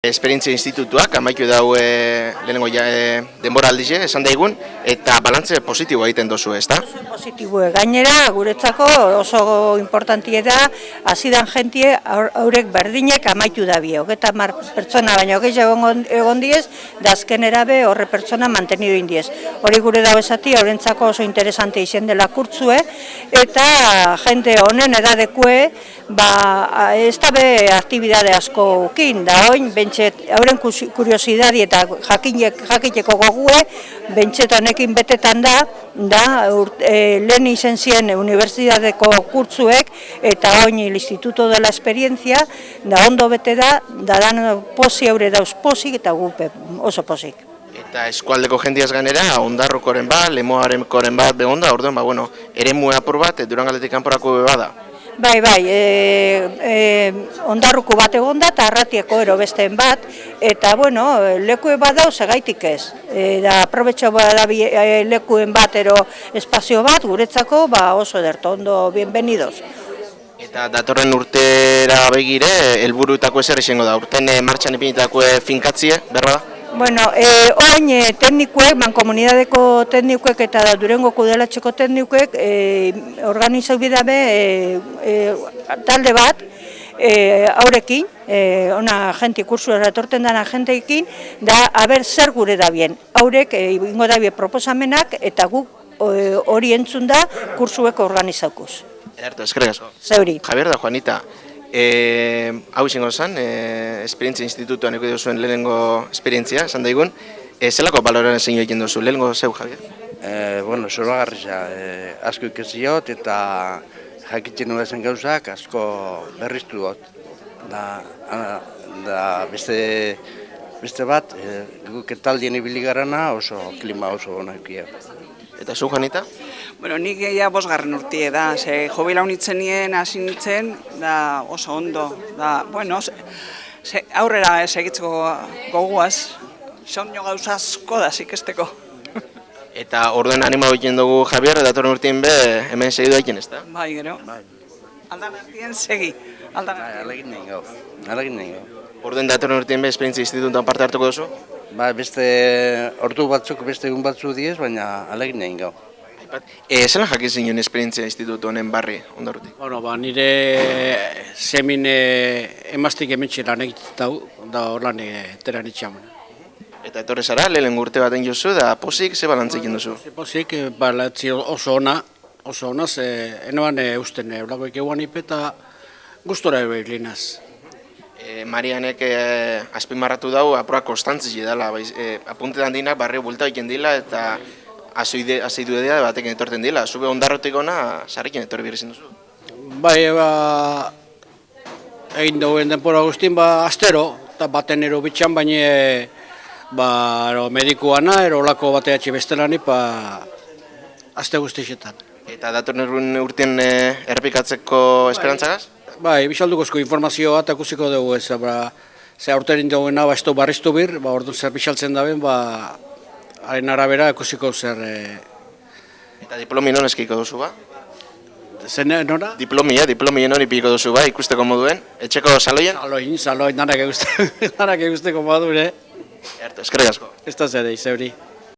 Esperientzia institutuak amaitu dau lehenengo denboraldize esan daigun eta balantze positiboa egiten dozu, ezta? Oso positiboa. Gainera, guretzako oso importantie da, hasidan jentie haurek berdinek amaitu dabie. 30 pertsona baino gehiago egon diez, da azkenera be horre pertsona mantenido indiez. Hori gure dago esati, haurentzako oso interesante izen dela kurtzue, eta jente honen edadekue, ez da be aktibidade asko ukin, da oin, hauren kuriosidadi eta jakiteko gogue, bentset honekin betetan da lehen izen zien unibertsitateko kurtzuek, eta oin el Instituto de la Experiencia, da ondo bete da dan posi haure dauz posik eta gupe oso posik. Eta eskualdeko jendiaz ganera, Ondarrokoren bat, Lemoarekoren bat begonda, orduan, eremu apur bat, Durangaldetik kanporako bada. Bai, Ondarruko bat egon da, eta Arratiako ero besteen bat, eta, lekue bat dauz egaitik ez. Da, aprobetxo da lekuen bat ero espazio bat, guretzako, oso ederto, ondo, bienvenidos. Eta datorren urtera begire, helburuetako ezer izango da, urten martxan ipinitako finkatzie, berra da? Oain teknikuek, mankomunidadeko teknikuek eta Durango kudelatxeko teknikuek organizau bidabe talde bat haurekin, ona jenti kursuera etorten dana jenteekin, da haber zer gure da bien. Haurek ingo da bien proposamenak eta guk hori entzun da kursuek organizaukuz. Ederto, eskerrik asko. Zeuri. Javier da Juanita. Hau izango zen, esperientzia institutuan eko zuen lehenengo esperientzia, esan daigun. Zelako baloren zein egin duzu, lehenengo zeu, Javier? Zoragarria, asko ikesiot eta jakitzen nuen zen gauzak asko berriztu dut. Da beste bat, guk etaldien ibili garana oso klima oso onakia. Eta zu, Juanita? Nik ja 5. urtie da, jobila unitzen nien, hasi nintzen, da oso ondo. Aurrera segitzeko goguaz, soño gauza asko da zikesteko. Eta orduen anima egiten dugu Javier, datorren urtien be, hemen segidu egiten, ez da? Bai, gero. Aldan artien segi. Alegin nahi gau. Orduen datorren urtien be, esperientzia institutuan parte hartuko duzu? Beste ordu batzuk, beste egun batzu diez, baina alegin nahi gau. Zelan jakin zinen esperientzia institutu honen barri, Ondarrutik? Nire zemin emaztik ementxe lan egitau, da hor lan teran itxamen. Eta etorre zara, lehen urte baten jozu, da posik ze balantzekin duzu? Posik, balatzi oso ona, enoan usten eulagoik eguan ipeta gustora ero eglinaz. Marianek azpimarratu dau, apura konstantzi dela, apuntetan dinak barrio bulta egin dila eta azeidu edea batekin etorten dila. Zube Ondarrotik ona, sarriken etorri birrizin duzu? Bai, egin dauen denpora guztien, astero, eta baten ero bitxan, baina medikuana, ero olako bateatxe bestelani, azte guztixetan. Eta datorren urtien errepikatzeko esperantzagaz? Bai, bixaldukozko informazioa eta ikusiko dugu ez, ze aurterin dagoena ez du barriztu bir, orduan zer bixaltzen daben, haren arabera ikusiko zer... Eta diplomi non eskiko duzu ba? Zen nora? Diplomia non ipiko duzu ba, ikusteko moduen, etxeko saloien? Saloin, danak egusteko moduen, Eskerrik asko. Ez da zer, zeuri.